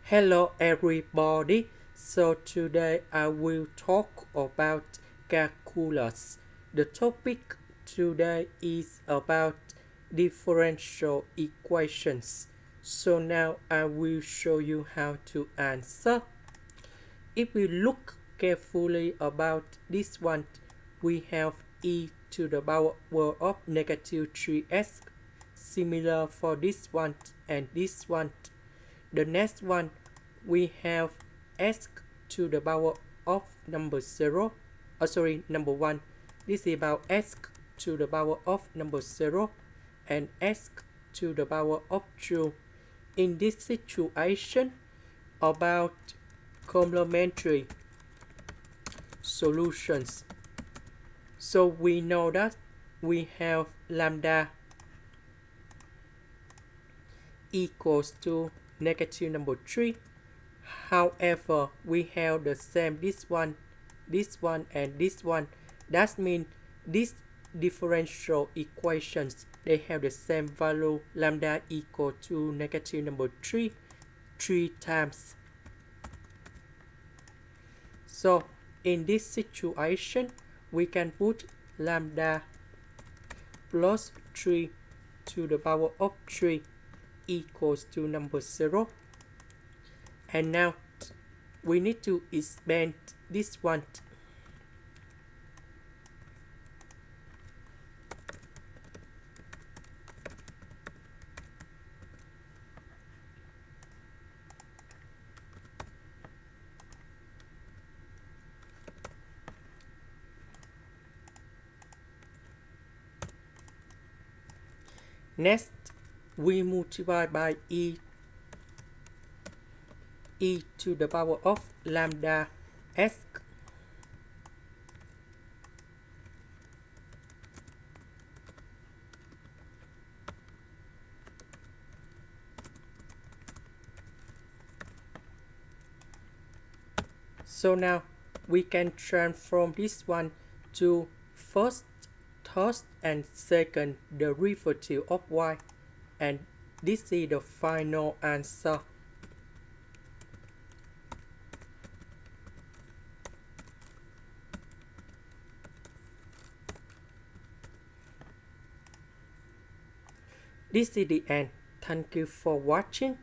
Hello everybody. So today I will talk about calculus. The topic today is about differential equations. So now I will show you how to answer. If we look carefully about this one, we have e to the power of negative 3s. Similar for this one and this one. The next one, we have s to the power of number 0. Number 1. This is about s to the power of number 0 and s to the power of 2. In this situation, about complementary solutions. So we know that we have lambda equals to negative number 3. However, we have the same this one, and this one. That means these differential equations, they have the same value, lambda equal to negative number 3 times. So in this situation, we can put lambda plus 3 to the power of 3 equals to number 0. And now we need to expand this one. Next, we multiply by e to the power of lambda s. So now we can transform this one to first, third, and second derivative of y, and this is the final answer. This is the end. Thank you for watching.